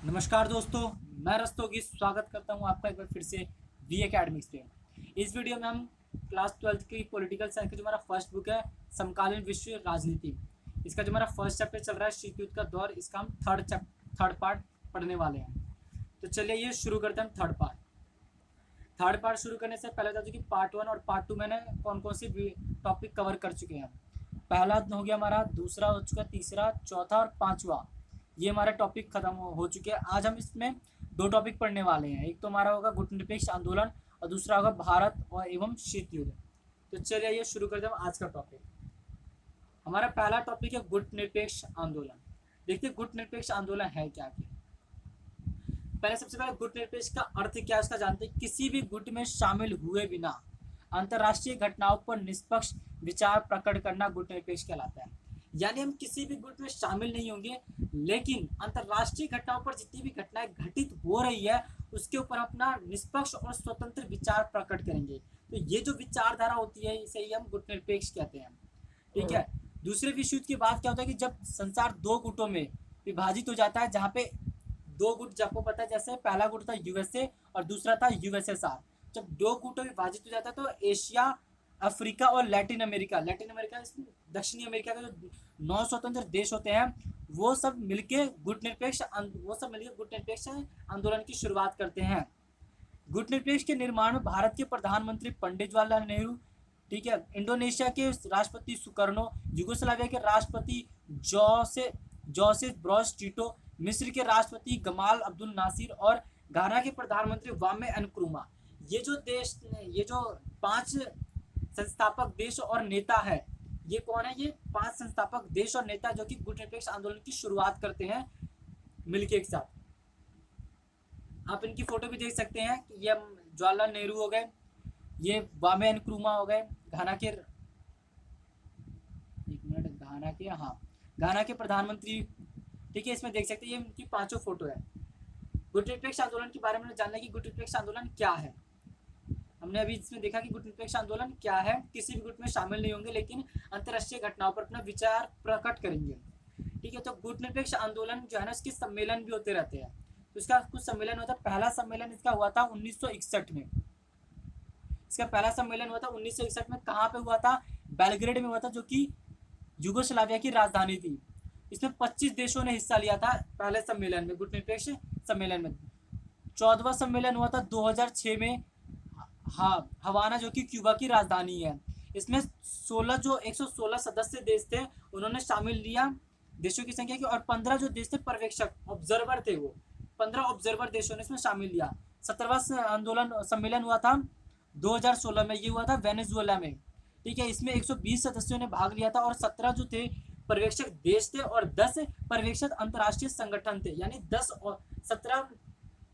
नमस्कार दोस्तों, मैं रस्तोगी स्वागत करता हूं आपका एक बार फिर से वी एकेडमिक्स पे। इस वीडियो में हम क्लास 12th की पॉलिटिकल साइंस का जो हमारा फर्स्ट बुक है समकालीन विश्व राजनीति, इसका जो हमारा फर्स्ट चैप्टर चल रहा है शीत युद्ध का दौर, इसका हम थर्ड पार्ट पढ़ने वाले हैं। तो चलिए ये शुरू करते हैं हम थर्ड पार्ट शुरू करने से पहले बता दूं कि पार्ट 1 और पार्ट 2 मैंने कौन कौन सी टॉपिक कवर कर चुके हैं। पहला हो गया हमारा, दूसरा हो चुका, तीसरा, चौथा और पांचवा, ये हमारे टॉपिक खत्म हो चुके हैं। आज हम इसमें दो टॉपिक पढ़ने वाले हैं। एक तो हमारा होगा गुटनिरपेक्ष आंदोलन और दूसरा होगा भारत और एवं शीत युद्ध। तो चलिए ये शुरू करते हैं आज का टॉपिक। हमारा पहला टॉपिक है गुटनिरपेक्ष आंदोलन। देखते हैं गुटनिरपेक्ष आंदोलन है क्या। पहले सबसे पहले गुटनिरपेक्ष का अर्थ क्या है उसका जानते हैं। किसी भी गुट में शामिल हुए बिना अंतर्राष्ट्रीय घटनाओं पर निष्पक्ष विचार प्रकट करना गुटनिरपेक्ष कहलाता है। यानी हम किसी भी गुट में शामिल नहीं होंगे, लेकिन अंतर्राष्ट्रीय घटनाओं पर जितनी भी घटनाएं घटित हो रही है उसके ऊपर अपना निष्पक्ष और स्वतंत्र विचार प्रकट करेंगे। तो ये जो विचारधारा होती है इसे ही हम गुटनिरपेक्ष कहते हैं। ठीक है। दूसरे विश्व युद्ध की बात क्या होता है कि जब संसार दो गुटों में विभाजित हो जाता है, जहाँ पे दो गुट, आपको पता है, जैसे पहला गुट था यूएसए और दूसरा था यूएसएसआर। जब दो गुटों में विभाजित हो जाता है तो एशिया, अफ्रीका और लैटिन अमेरिका दक्षिणी अमेरिका के जो 9 स्वतंत्र देश होते हैं वो सब मिलके गुटनिरपेक्ष आंदोलन की शुरुआत करते हैं। गुटनिरपेक्ष के निर्माण में भारत के प्रधानमंत्री पंडित जवाहरलाल नेहरू, ठीक है, इंडोनेशिया के राष्ट्रपति सुकर्नो, यूगोस्लाविया के राष्ट्रपति जोसेफ ब्रोज टीटो, मिस्र के राष्ट्रपति गमाल अब्दुल नासिर और घाना के प्रधानमंत्री वामे एनक्रुमा, ये जो 5 संस्थापक देश और नेता है, ये कौन है? ये 5 संस्थापक देश और नेता जो कि गुटनिरपेक्ष आंदोलन की शुरुआत करते हैं मिलके एक साथ। आप इनकी फोटो भी देख सकते हैं कि ये जवाहरलाल नेहरू हो गए, ये वामे एनक्रुमा हो गए, घाना के प्रधानमंत्री। ठीक है, इसमें देख सकते हैं ये इनकी 5 फोटो है। गुटनिरपेक्ष आंदोलन के बारे में जानना कि गुटनिरपेक्ष आंदोलन क्या है। हमने अभी इसमें देखा कि गुटनिरपेक्ष आंदोलन क्या है। किसी भी गुट में शामिल नहीं होंगे, लेकिन अंतर्राष्ट्रीय घटनाओं पर अपना विचार प्रकट करेंगे। ठीक है, तो गुटनिरपेक्ष आंदोलन जो है ना, इसके सम्मेलन भी होते रहते हैं। तो इसका कुछ सम्मेलन होता है। पहला सम्मेलन इसका हुआ था 1961 में। इसका पहला सम्मेलन हुआ था 1961 में। कहाँ पे हुआ था? बेलग्रेड में हुआ था, जो कि यूगोस्लाविया की राजधानी थी। इसमें 25 देशों ने हिस्सा लिया था पहले सम्मेलन में, गुटनिरपेक्ष सम्मेलन में। 14वां सम्मेलन हुआ था 2006 में, हाँ, हवाना, जो कि क्यूबा की राजधानी है। इसमें 116 सदस्य देश थे, उन्होंने शामिल लिया देशों की संख्या की, और 15 जो देश थे पर्यवेक्षक, ऑब्जर्वर थे, वो 15 ऑब्जर्वर देशों ने इसमें शामिल लिया। 17वां सम्मेलन हुआ था 2016 में, ये हुआ था वेनेजुएला में। ठीक है, इसमें 120 सदस्यों ने भाग लिया था, और 17 जो थे पर्यवेक्षक देश थे और 10 पर्यवेक्षक अंतर्राष्ट्रीय संगठन थे। यानी 17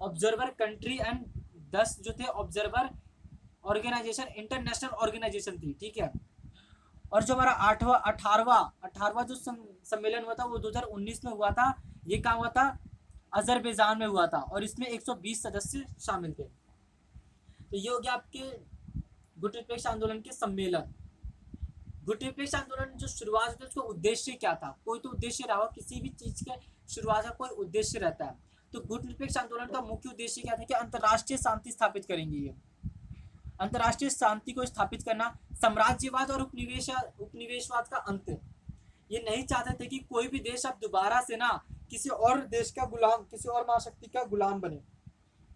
ऑब्जर्वर कंट्री एंड 10 जो थे ऑब्जर्वर ऑर्गेनाइजेशन, इंटरनेशनल ऑर्गेनाइजेशन थी। ठीक है, और जो हमारा 18वां जो सम्मेलन हुआ था वो 2019 में हुआ था। ये कहाँ हुआ था? अजरबैजान में हुआ था, और इसमें 120 सदस्य शामिल थे। तो ये हो गया आपके गुटनिरपेक्ष आंदोलन के सम्मेलन। गुटनिरपेक्ष आंदोलन जो शुरुआत होती है उसका उद्देश्य क्या था? कोई तो उद्देश्य रहा, किसी भी चीज के शुरुआत का कोई उद्देश्य रहता है। तो गुटनिरपेक्ष आंदोलन का मुख्य उद्देश्य क्या था कि अंतर्राष्ट्रीय शांति स्थापित करेंगे। ये अंतर्राष्ट्रीय शांति को स्थापित करना, साम्राज्यवाद और उपनिवेशवाद का अंत। ये नहीं चाहते थे कि कोई भी देश अब दोबारा से ना किसी और देश का गुलाम, किसी और महाशक्ति का गुलाम बने।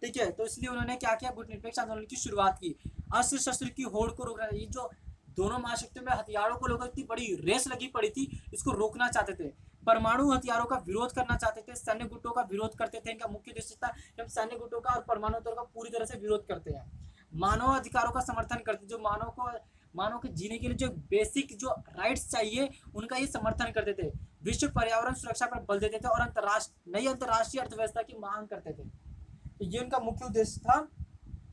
ठीक है, तो इसलिए उन्होंने क्या किया? गुटनिरपेक्ष आंदोलन की शुरुआत की। अस्त्र शस्त्र की होड़ को रोकना, ये जो दोनों महाशक्तियों में हथियारों को लेकर इतनी बड़ी रेस लगी पड़ी थी, इसको रोकना चाहते थे। परमाणु हथियारों का विरोध करना चाहते थे, सैन्य गुटों का विरोध करते थे। इनका मुख्य उद्देश्य था कि हम सैन्य गुटों का और परमाणु हथियारों का पूरी तरह से विरोध करते हैं। मानव अधिकारों का समर्थन करते, जो मानव के जीने के लिए जो बेसिक जो राइट्स चाहिए उनका ये समर्थन करते थे। विश्व पर्यावरण सुरक्षा पर बल देते थे और नई अंतर्राष्ट्रीय अर्थव्यवस्था की मांग करते थे। तो ये उनका मुख्य उद्देश्य था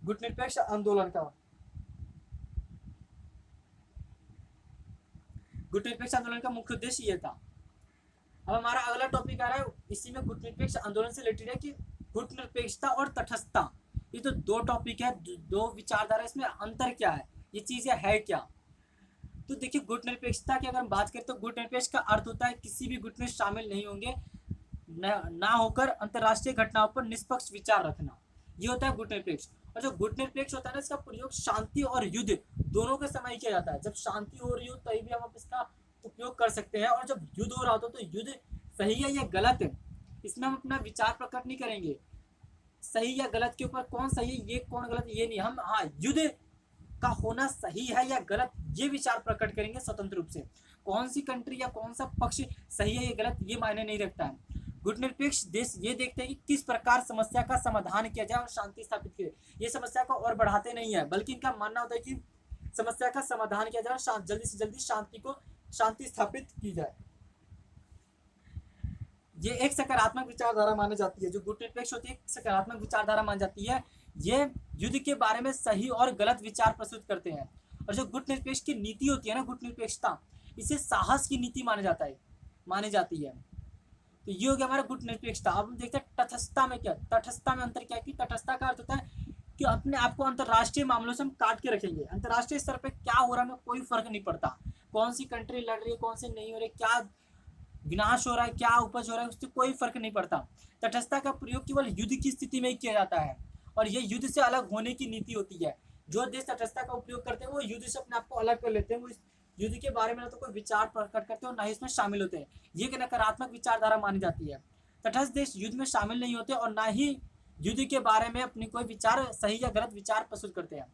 गुटनिरपेक्ष आंदोलन का। गुटनिरपेक्ष आंदोलन का मुख्य उद्देश्य ये था। अब हमारा अगला टॉपिक आ रहा है इसी में गुटनिरपेक्ष आंदोलन से रिलेटेड है कि गुटनिरपेक्षता और तटस्थता। ये तो दो टॉपिक है, दो विचारधारा, इसमें अंतर क्या है, ये चीजें है क्या। तो देखिए, गुटनिरपेक्षता की अगर हम बात करें तो गुटनिरपेक्ष का अर्थ होता है किसी भी गुट में शामिल नहीं होंगे, ना होकर अंतर्राष्ट्रीय घटनाओं पर निष्पक्ष विचार रखना, ये होता है गुटनिरपेक्ष। और जो गुटनिरपेक्ष होता है ना, इसका प्रयोग शांति और युद्ध दोनों के समय किया जाता है। जब शांति हो रही हो तभी भी हम इसका उपयोग कर सकते हैं, और जब युद्ध हो रहा होता है तो युद्ध सही है या गलत है, इसमें हम अपना विचार प्रकट नहीं करेंगे। सही या गलत के ऊपर कौन सही है, ये कौन गलत है, ये नहीं, हम हाँ युद्ध का होना सही है या गलत ये विचार प्रकट करेंगे स्वतंत्र रूप से। कौन सी कंट्री या कौन सा पक्ष सही है या गलत ये मायने नहीं रखता है। गुटनिरपेक्ष देश ये देखते हैं कि किस प्रकार समस्या का समाधान किया जाए और शांति स्थापित किया। ये समस्या को और बढ़ाते नहीं है, बल्कि इनका मानना होता है कि समस्या का समाधान किया जाए और जल्दी से जल्दी शांति स्थापित की जाए। ये एक सकारात्मक विचारधारा मानी जाती है। जो गुटनिरपेक्ष होती है एक सकारात्मक विचारधारा मानी जाती है। ये युद्ध के बारे में सही और गलत विचार प्रस्तुत करते हैं। और जो गुटनिरपेक्ष की नीति होती है ना, गुटनिरपेक्षता, इसे साहस की नीति मानी जाती है। तो ये हो गया हमारा गुटनिरपेक्षता। अब हम देखते हैं तटस्थता में क्या, तटस्थता में अंतर क्या है कि तटस्थता का अर्थ होता है कि अपने आप को अंतर्राष्ट्रीय मामलों से हम काट के रखेंगे। अंतर्राष्ट्रीय स्तर पर क्या हो रहा है कोई फर्क नहीं पड़ता, कौन सी कंट्री लड़ रही है कौन सी नहीं हो रही, क्या विनाश हो रहा है क्या उपज हो रहा है, उससे कोई फर्क नहीं पड़ता। तटस्थता का प्रयोग केवल युद्ध की स्थिति में ही किया जाता है, और ये युद्ध से अलग होने की नीति होती है। जो देश तटस्थता का उपयोग करते हैं वो युद्ध से अपने आप को अलग कर लेते हैं। वो इस युद्ध के बारे में ना तो कोई विचार प्रकट करते हैं और ना ही इसमें शामिल होते हैं। ये एक नकारात्मक विचारधारा मानी जाती है। तटस्थ देश युद्ध में शामिल नहीं होते और ना ही युद्ध के बारे में अपनी कोई विचार सही या गलत विचार प्रस्तुत करते हैं।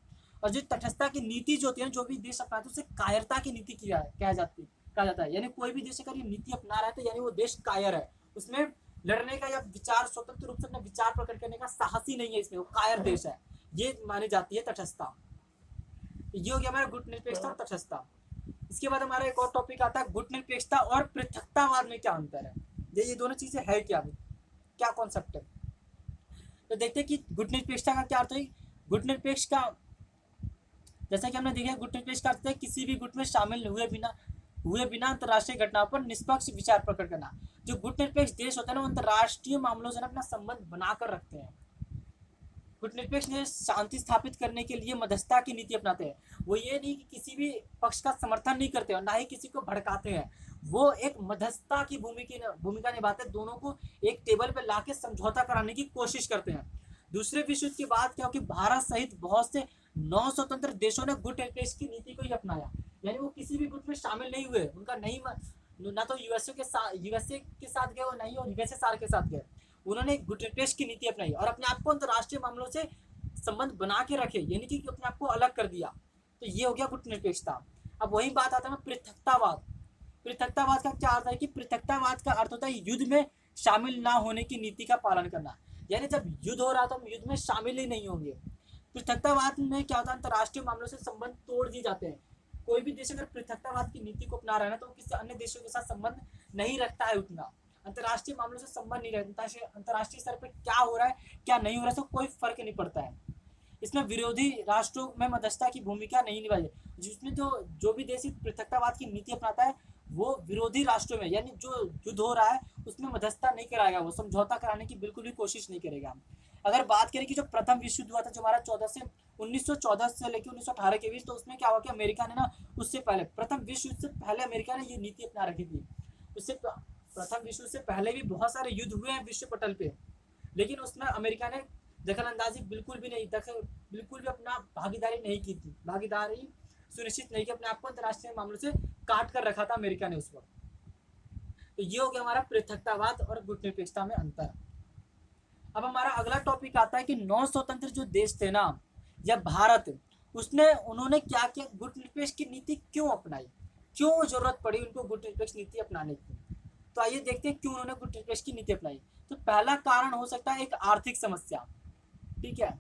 और जो तटस्थता की नीति जो होती है, जो भी देश अपनाते हैं उसे कायरता की नीति कहा जाता है। यानी कोई भी देश अगर ये नीति अपना रहा है तो यानी वो देश कायर है, उसमें लड़ने का या विचार स्वतंत्र रूप से अपना विचार प्रकट करने का साहसी नहीं है, इसमें वो कायर देश है, ये मानी जाती है तटस्थता। ये हो गया हमारा गुटनिरपेक्षता और तटस्थता। इसके बाद हमारा एक और टॉपिक आता है गुटनिरपेक्षता और पृथकतावाद में क्या अंतर है। ये दोनों चीजें है क्या कॉन्सेप्ट है। तो देखते हैं कि गुटनिरपेक्षता का क्या अर्थ है। गुटनिरपेक्ष का जैसा कि हमने देखा, गुटनिरपेक्ष का अर्थ है किसी भी गुट में शामिल हुए बिना अंतर्राष्ट्रीय घटनाओं पर निष्पक्ष विचार प्रकट करना। जो गुटनिरपेक्ष देश होता है ना, वो अंतर्राष्ट्रीय मामलों से अपना संबंध बनाकर रखते हैं। गुटनिरपेक्ष ने शांति स्थापित करने के लिए मध्यस्थता की नीति अपनाते हैं। वो ये नहीं कि किसी भी पक्ष का समर्थन नहीं करते और ना ही किसी को भड़काते हैं, वो एक मध्यस्थता की भूमिका निभाते हैं। दोनों को एक टेबल पर लाके समझौता कराने की कोशिश करते हैं। दूसरे विश्व युद्ध के बाद क्या, कि भारत सहित बहुत से 9 स्वतंत्र देशों ने गुटनिरपेक्ष की नीति को ही अपनाया। यानी वो किसी भी गुट में शामिल नहीं हुए, उनका नहीं ना तो यूएसए के साथ गए और नहीं और यूएसएसआर के साथ गए। उन्होंने गुटनिरपेक्ष की नीति अपनाई और अपने आप को अंतर्राष्ट्रीय मामलों से संबंध बना के रखे, यानी कि अपने आप को अलग कर दिया। तो ये हो गया गुटनिरपेक्षता। अब वही बात आता है पृथकतावाद। पृथकतावाद का क्या अर्थ है कि पृथकतावाद का अर्थ होता है युद्ध में शामिल ना होने की नीति का पालन करना। यानी जब युद्ध हो रहा तो हम युद्ध में शामिल ही नहीं होंगे। पृथकतावाद में क्या होता है, अंतर्राष्ट्रीय मामलों से संबंध तोड़ दिए जाते हैं। कोई भी देश अगर पृथकतावाद की नीति को अपना रहा है ना, तो किसी अन्य देशों के साथ संबंध नहीं रखता है, उतना अंतर्राष्ट्रीय मामलों से संबंध नहीं रखता है। अंतर्राष्ट्रीय स्तर पर क्या हो रहा है क्या नहीं हो रहा है तो कोई फर्क नहीं पड़ता है। इसमें विरोधी राष्ट्रों में मध्यस्थता की भूमिका नहीं निभाई है। जिसमें जो भी देश पृथकतावाद की नीति अपनाता है वो विरोधी राष्ट्रों में, यानी जो युद्ध हो रहा है उसमें मध्यस्थता नहीं कराएगा, वो समझौता कराने की बिल्कुल भी कोशिश नहीं करेगा। अगर बात करें कि जो प्रथम विश्व युद्ध हुआ था, जो हमारा 1914 से लेकर 1918 के बीच, तो उसमें क्या हुआ कि अमेरिका ने ना उससे पहले प्रथम विश्व युद्ध से पहले अमेरिका ने ये नीति अपना रखी थी। उससे प्रथम विश्व युद्ध से पहले भी बहुत सारे युद्ध हुए हैं विश्व पटल पे, लेकिन उसमें अमेरिका ने दखलंदाजी बिल्कुल भी अपना भागीदारी नहीं की थी, भागीदारी सुनिश्चित नहीं की, अपने आप को अंतर्राष्ट्रीय मामलों से काट कर रखा था अमेरिका ने उस वक्त। तो ये हो गया हमारा पृथकतावाद और गुटनिरपेक्षता में अंतर। अब हमारा अगला टॉपिक आता है कि 9 स्वतंत्र जो देश थे ना, या भारत, उन्होंने क्या किया, गुटनिरपेक्ष की नीति क्यों अपनाई, क्यों जरूरत पड़ी उनको गुटनिरपेक्ष नीति अपनाने की। तो आइए देखते हैं क्यों उन्होंने गुटनिरपेक्ष की नीति अपनाई। तो पहला कारण हो सकता है एक आर्थिक समस्या। ठीक है,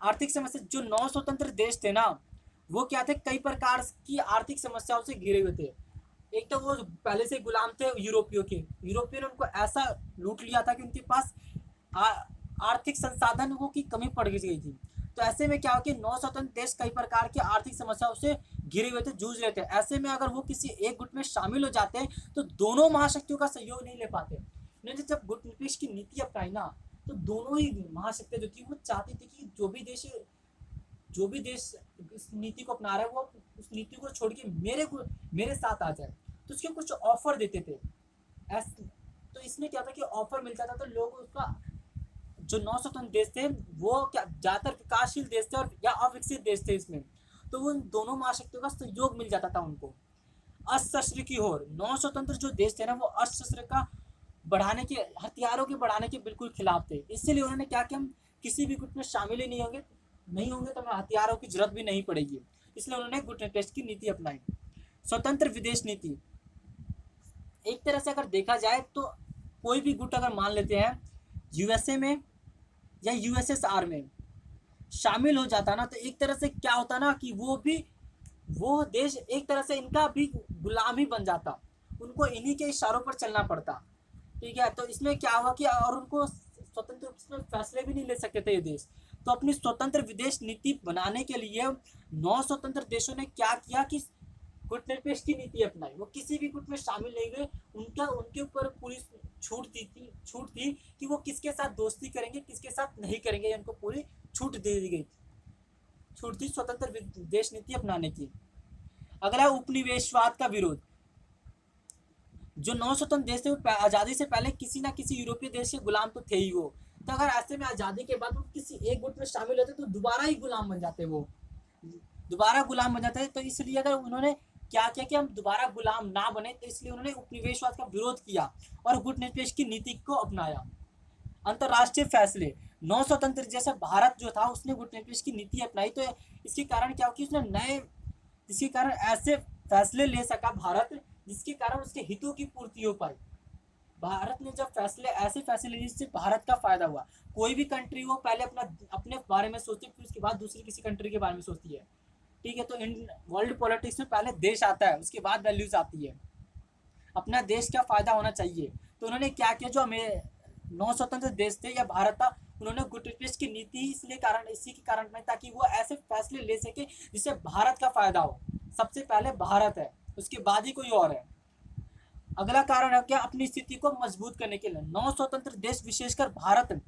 आर्थिक समस्या। जो 9 स्वतंत्र देश थे ना, वो क्या थे, कई प्रकार की आर्थिक समस्याओं से घिरे हुए थे। एक तो वो पहले से गुलाम थे यूरोपियों ने उनको ऐसा लूट लिया था कि उनके पास आर्थिक संसाधनों की कमी पड़ गई थी। तो ऐसे में क्या हो कि 9 स्वतंत्र देश कई प्रकार की आर्थिक समस्याओं से घिरे हुए थे, जूझ रहे थे। ऐसे में अगर वो किसी एक गुट में शामिल हो जाते हैं तो दोनों महाशक्तियों का सहयोग नहीं ले पाते। उन्होंने जब गुटनिरपेक्ष की नीति अपनाई ना, तो दोनों ही महाशक्तियां जो थी वो चाहती थी कि जो भी देश इस नीति को अपना रहा है वो उस नीति को छोड़ के मेरे साथ आ जाए। तो उसके कुछ ऑफर देते थे। तो इसमें क्या था कि ऑफर मिलता था तो लोग उसका, जो 9 स्वतंत्र देश थे वो क्या ज़्यादातर विकासशील देश थे और या अविकसित देश थे इसमें, तो वो इन दोनों महाशक्तियों का सहयोग मिल जाता था उनको। अशस्त्र की ओर 9 स्वतंत्र जो देश थे ना वो अशस्त्र का बढ़ाने के, हथियारों के बढ़ाने के बिल्कुल खिलाफ थे। इसलिए उन्होंने क्या कि हम किसी भी गुट में शामिल ही नहीं होंगे तो हमें हथियारों की जरूरत भी नहीं पड़ेगी। इसलिए उन्होंने गुट निरपेक्ष की नीति अपनाई। स्वतंत्र विदेश नीति, एक तरह से अगर देखा जाए तो कोई भी गुट अगर मान लेते हैं यूएसए में या यूएसएसआर में शामिल हो जाता ना, तो एक तरह से क्या होता ना कि वो देश एक तरह से इनका भी गुलाम ही बन जाता, उनको इन्हीं के इशारों पर चलना पड़ता। ठीक है, तो इसमें क्या हुआ कि और उनको स्वतंत्र रूप से फैसले भी नहीं ले सकते थे ये देश। तो अपनी स्वतंत्र विदेश नीति बनाने के लिए 9 स्वतंत्र देशों ने क्या किया कि गुटनिरपेक्ष की नीति अपनाई। वो किसी भी गुट में शामिल नहीं हुए, उनके ऊपर पूरी छूट थी कि वो किसके साथ दोस्ती करेंगे किसके साथ नहीं करेंगे, उनको पूरी छूट दे दी गई, छूट थी स्वतंत्र विदेश नीति अपनाने की। अगला उपनिवेशवाद का विरोध। जो 9 स्वतंत्र देश थे वो आज़ादी से पहले किसी ना किसी यूरोपीय देश के गुलाम तो थे ही वो, तो अगर ऐसे में आज़ादी के बाद वो किसी एक गुट में शामिल होते तो दोबारा ही गुलाम बन जाते, वो दोबारा गुलाम बन जाते हैं। तो इसलिए अगर उन्होंने क्या किया कि हम दोबारा गुलाम ना बने, तो इसलिए उन्होंने उपनिवेशवाद का विरोध किया और गुटनिरपेक्ष की नीति को अपनाया। अंतर्राष्ट्रीय फैसले, 9 स्वतंत्र जैसे भारत जो था उसने गुटनिरपेक्ष की नीति अपनाई, तो इसके कारण क्या हो कि उसने जिसके कारण ऐसे फैसले ले सका भारत जिसके कारण उसके हितों की पूर्ति हो पाई। भारत ने जब ऐसे फैसले लिए जिससे भारत का फायदा हुआ। कोई भी कंट्री हो पहले अपने बारे में सोचती है, फिर उसके बाद दूसरी किसी कंट्री के बारे में सोचती है। ठीक है, तो इन वर्ल्ड पॉलिटिक्स में पहले देश आता है, उसके बाद वैल्यूज आती है, अपना देश का फायदा होना चाहिए। तो उन्होंने क्या किया, जो हमें 9 स्वतंत्र देश थे या भारत था, उन्होंने गुटनिरपेक्ष की नीति इसी के कारण में, ताकि वो ऐसे फैसले ले सके जिससे भारत का फायदा हो। सबसे पहले भारत है, उसके बाद ही कोई और है। अगला कारण है क्या, अपनी स्थिति को मजबूत करने के लिए 9 स्वतंत्र देश विशेषकर भारत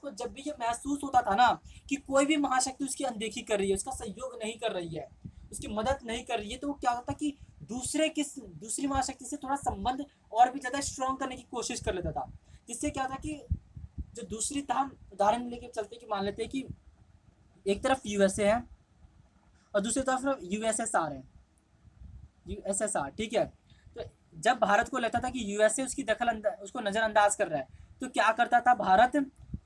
को जब भी ये महसूस होता था ना कि कोई भी महाशक्ति उसकी अनदेखी कर रही है, उसका सहयोग नहीं कर रही है, उसकी मदद नहीं कर रही है, तो वो क्या होता कि दूसरी महाशक्ति से थोड़ा संबंध और भी ज़्यादा स्ट्रॉन्ग करने की कोशिश कर लेता था। जिससे क्या था कि जो दूसरी था, हम उदाहरण लेके चलते कि मान लेते हैं कि एक तरफ यूएसए है और दूसरी तरफ यूएसएसआर। ठीक है, तो जब भारत को लगता था कि यूएसए उसको नज़रअंदाज कर रहा है, तो क्या करता था भारत,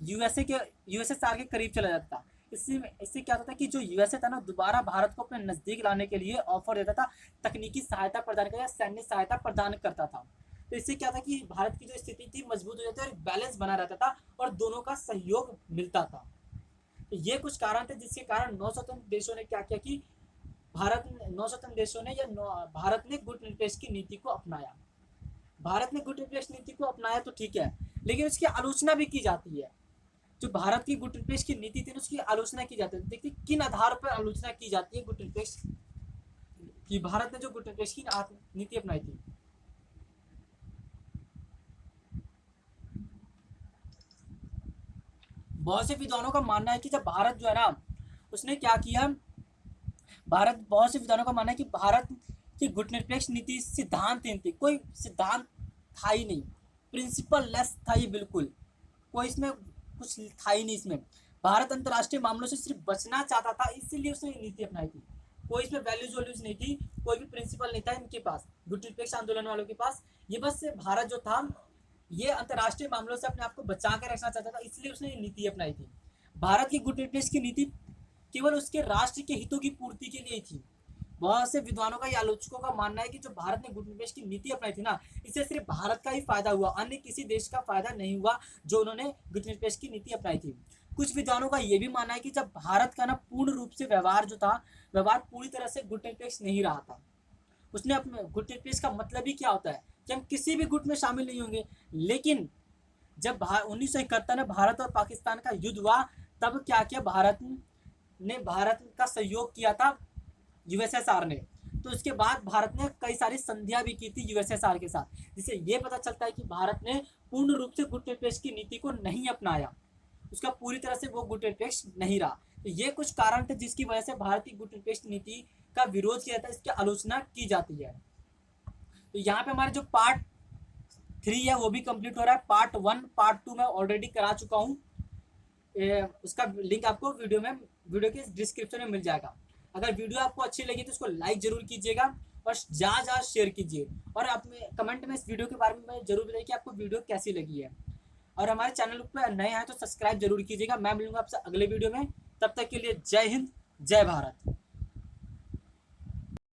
यूएसएसआर के करीब चला जाता था। इससे क्या होता था कि जो यूएसए था ना, दोबारा भारत को अपने नज़दीक लाने के लिए ऑफर देता था, तकनीकी सहायता प्रदान करता, सैन्य सहायता प्रदान करता था। तो इससे क्या था कि भारत की जो स्थिति थी मजबूत हो जाती और बैलेंस बना रहता था और दोनों का सहयोग मिलता था। तो ये कुछ कारण थे जिसके कारण 9 स्वतंत्र देशों ने क्या किया कि भारत ने गुटनिरपेक्ष की नीति को अपनाया। भारत ने गुटनिरपेक्ष नीति को अपनाया तो ठीक है, लेकिन उसकी आलोचना भी की जाती है। जो भारत की गुटनिरपेक्ष की नीति थी उसकी आलोचना की जाती है। देखिए किन आधार पर आलोचना की जाती है गुटनिरपेक्ष की, भारत ने जो गुटनिरपेक्ष की नीति अपनाई थी। बहुत से विद्वानों का मानना है कि जब भारत जो है ना, उसने क्या किया, बहुत से विद्वानों का मानना है कि भारत की गुटनिरपेक्ष नीति सिद्धांतहीन थी, कोई सिद्धांत था ही नहीं, प्रिंसिपल लेस था ये, बिल्कुल कोई इसमें कुछ था ही नहीं। इसमें भारत अंतर्राष्ट्रीय मामलों से सिर्फ बचना चाहता था, इसलिए उसने नीति अपनाई थी। कोई इसमें वैल्यूज नहीं थी, कोई भी प्रिंसिपल नहीं था इनके पास, गुटनिरपेक्ष आंदोलन वालों के पास। ये बस भारत जो था ये अंतर्राष्ट्रीय मामलों से अपने आप को बचा कर रखना चाहता था, इसलिए उसने ये नीति अपनाई थी। भारत की गुटनिरपेक्ष की नीति केवल उसके राष्ट्र के हितों की पूर्ति के लिए थी। बहुत से विद्वानों का या आलोचकों का मानना है कि जो भारत ने गुटनिरपेक्ष की नीति अपनाई थी ना, इससे सिर्फ भारत का ही फायदा हुआ, अन्य किसी देश का फायदा नहीं हुआ जो उन्होंने गुटनिरपेक्ष की नीति अपनाई थी। कुछ विद्वानों का यह भी मानना है कि जब भारत का ना पूर्ण रूप से व्यवहार पूरी तरह से गुटनिरपेक्ष नहीं रहा था। उसने अपने गुटनिरपेक्ष का मतलब ही क्या होता है कि हम किसी भी गुट में शामिल नहीं होंगे। लेकिन जब 1971 में भारत और पाकिस्तान का युद्ध हुआ, तब क्या किया, भारत का सहयोग किया था यूएसएसआर ने। तो इसके बाद भारत ने कई सारी संधियां भी की थी यूएसएसआर के साथ, जिससे ये पता चलता है कि भारत ने पूर्ण रूप से गुटनिरपेक्ष की नीति को नहीं अपनाया, उसका पूरी तरह से वो गुटनिरपेक्ष नहीं रहा। तो ये कुछ कारण थे जिसकी वजह से भारत की गुटनिरपेक्ष नीति का विरोध किया जाता है, इसकी आलोचना की जाती है। तो यहाँ पे हमारे जो पार्ट 3 है वो भी कंप्लीट हो रहा है। पार्ट 1 पार्ट 2 मैं ऑलरेडी करा चुका हूँ। उसका लिंक आपको वीडियो के डिस्क्रिप्शन में मिल जाएगा। अगर वीडियो आपको अच्छी लगी तो उसको लाइक जरूर कीजिएगा और ज़्यादा ज़्यादा शेयर कीजिए, और आप कमेंट में इस वीडियो के बारे में जरूर बताइए कि आपको वीडियो कैसी लगी है। और हमारे चैनल पर नए हैं तो सब्सक्राइब जरूर कीजिएगा। मैं मिलूंगा आपसे अगले वीडियो में, तब तक के लिए जय हिंद जय भारत।